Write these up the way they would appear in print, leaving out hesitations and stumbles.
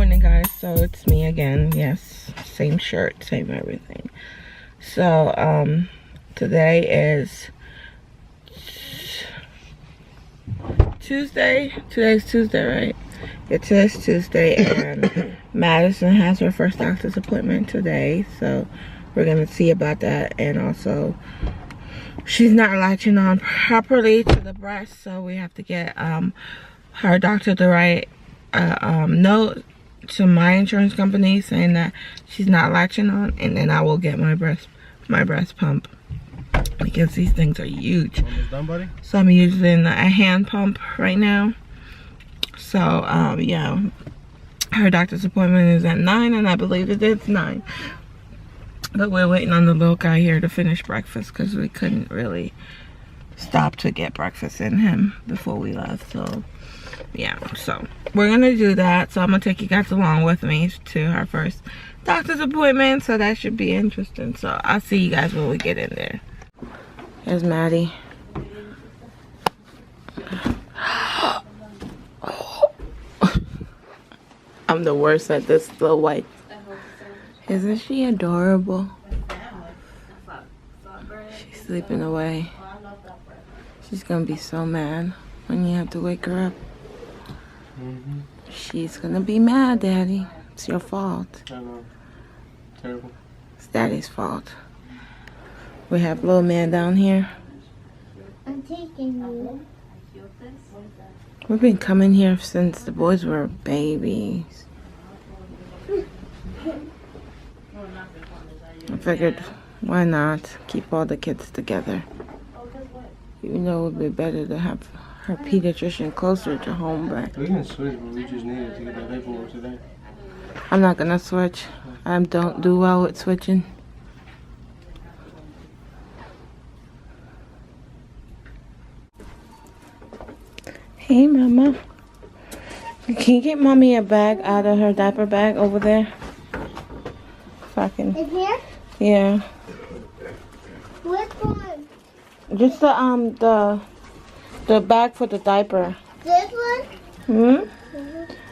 morning, guys. So it's me again. Yes, same shirt, same everything. So today is Tuesday. Today's Tuesday, right? Yeah, today's Tuesday, and Madison has her first doctor's appointment today, so we're gonna see about that. And also, she's not latching on properly to the breast, so we have to get her doctor to write note to my insurance company saying that she's not latching on, and then I will get my breast pump, because these things are huge. Almost done, buddy? So I'm using a hand pump right now. So yeah, her doctor's appointment is at 9, and I believe it is 9. But we're waiting on the little guy here to finish breakfast, because we couldn't really stop to get breakfast in him before we left. So yeah, so we're gonna do that. So I'm gonna take you guys along with me to her first doctor's appointment, so that should be interesting. So I'll see you guys when we get in there. There's Maddie. I'm the worst at this little white. Isn't she adorable? She's sleeping away. She's gonna be so mad when you have to wake her up. She's gonna be mad, Daddy. It's your fault. I know. Terrible. It's Daddy's fault. We have little man down here. I'm taking you. We've been coming here since the boys were babies. I figured, why not keep all the kids together? Even though it would be better to have her pediatrician closer to home, but We can switch, but we just needed to get that paperwork today. I'm not gonna switch. I don't do well with switching. Hey, Mama. Can you get Mommy a bag out of her diaper bag over there? If I can. In here? Yeah. Which one? Just the bag for the diaper. This one?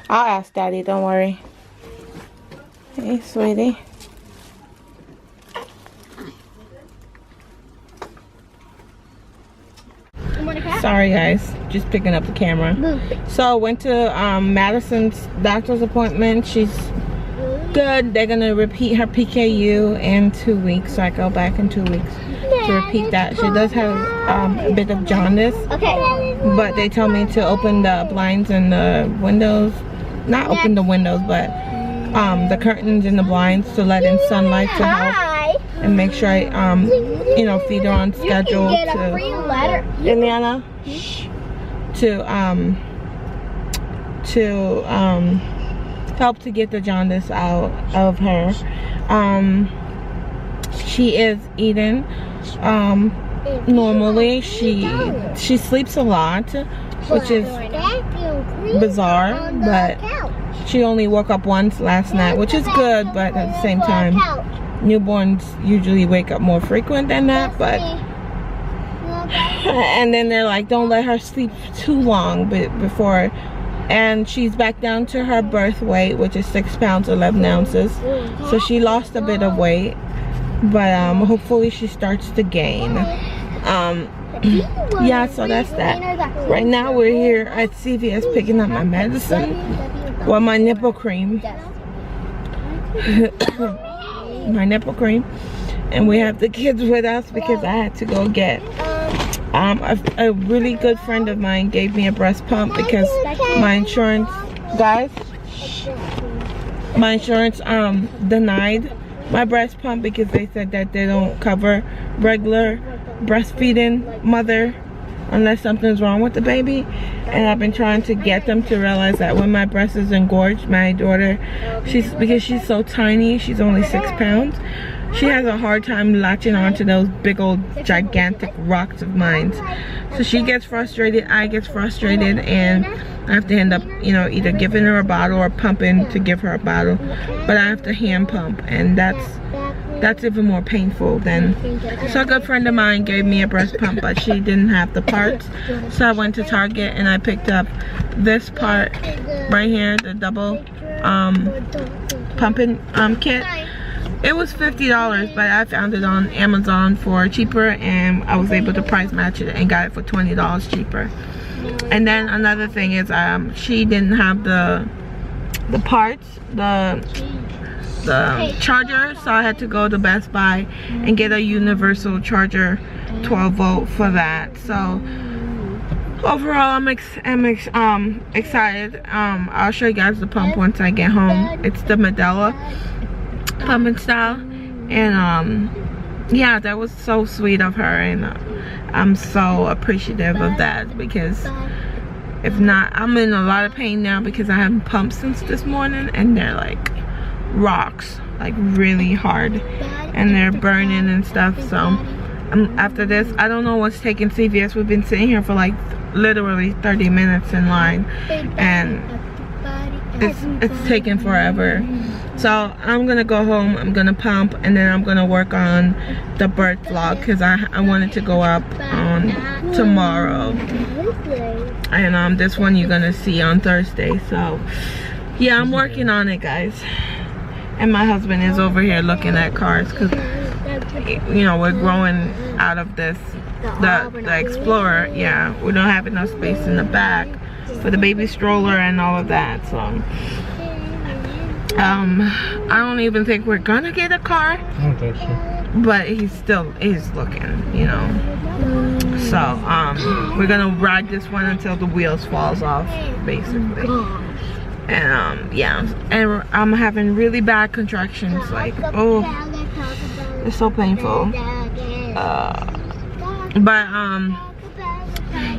I'll ask Daddy, don't worry. Hey, sweetie. Sorry, guys. Just picking up the camera. So, went to Madison's doctor's appointment. She's good. They're going to repeat her PKU in 2 weeks. So, I go back in 2 weeks to repeat that. She does have a bit of jaundice. Okay. But they told me to open the blinds and the windows. Not open the windows, but the curtains and the blinds to let in sunlight to help. And make sure I, you know, feed her on schedule to Indiana, to help to get the jaundice out of her. She is eating normally. She sleeps a lot, which is bizarre, but she only woke up once last night, which is good, but at the same time, newborns usually wake up more frequent than that. But and then they're like, don't let her sleep too long before. And she's back down to her birth weight, which is 6 pounds 11 ounces. So she lost a bit of weight, but hopefully she starts to gain. Yeah, so that's that. Right now we're here at CVS picking up my medicine, well, my nipple cream. My nipple cream, and we have the kids with us because I had to go get a really good friend of mine gave me a breast pump because my insurance denied my breast pump because they said that they don't cover regular breastfeeding mother unless something's wrong with the baby. And I've been trying to get them to realize that when my breast is engorged, my daughter, because she's so tiny, she's only 6 pounds, she has a hard time latching onto those big old gigantic rocks of mine. So she gets frustrated, I get frustrated, and I have to end up, you know, either giving her a bottle or pumping to give her a bottle. But I have to hand pump, and that's even more painful than. So a good friend of mine gave me a breast pump, but she didn't have the parts. So I went to Target and I picked up this part right here, the double pumping kit. It was $50, but I found it on Amazon for cheaper, and I was able to price match it and got it for $20 cheaper. And then another thing is she didn't have the parts, the charger, so I had to go to Best Buy and get a universal charger, 12 volt for that. So overall, I'm excited. I'll show you guys the pump once I get home. It's the Medela pumping style, and yeah, that was so sweet of her, and I'm so appreciative of that, because if not, I'm in a lot of pain now because I haven't pumped since this morning, and they're like rocks, like really hard, and they're burning and stuff. So after this, I don't know what's taking CVS. We've been sitting here for like literally 30 minutes in line, and it's taking forever. So I'm gonna go home, I'm gonna pump, and then I'm gonna work on the birth vlog, because I wanted to go up on tomorrow, and this one you're gonna see on Thursday. So yeah, I'm working on it, guys. And my husband is over here looking at cars, because you know, we're growing out of this, the Explorer. Yeah, we don't have enough space in the back for the baby stroller and all of that. So I don't even think we're gonna get a car. I don't think so. But he's looking, you know. So we're gonna ride this one until the wheels falls off, basically. And yeah, and I'm having really bad contractions, like, oh, it's so painful. But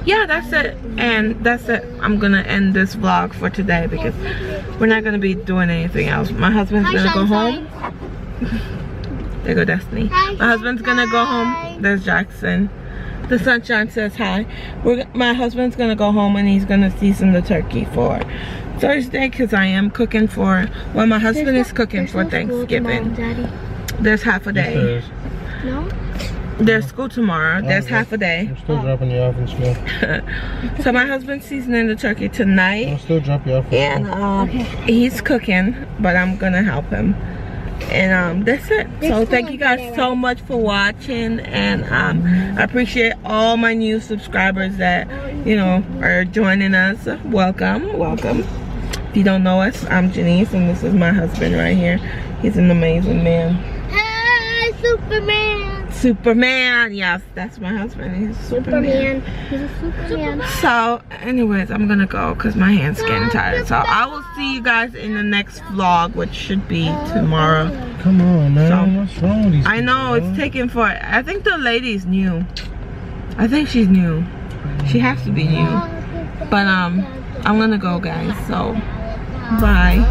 yeah, that's it, and that's it. I'm gonna end this vlog for today, because we're not gonna be doing anything else. My husband's gonna go home. There go Destiny. My husband's gonna go home. There's Jackson. The sunshine says hi. My husband's gonna go home, and he's gonna season the turkey for Thursday, because I am cooking for, well, my husband is cooking for Thanksgiving. There's half a day. No? There's school tomorrow. There's half a day. I'm still dropping you off in school. So my husband's seasoning the turkey tonight. I'll still drop you off in school. And he's cooking, but I'm gonna help him. And that's it. So thank you guys so much for watching, and I appreciate all my new subscribers that, you know, are joining us. Welcome, welcome. If you don't know us, I'm Janice, and this is my husband right here. He's an amazing man. Hey, Superman! Superman, yes, that's my husband. He's Superman. He's a Superman. So anyways, I'm gonna go because my hand's getting tired. So I will see you guys in the next vlog, which should be tomorrow. Come on, man. So, what's wrong with these I know, people, it's taking for, I think the lady's new. I think she's new. She has to be new. But I'm gonna go, guys. So bye.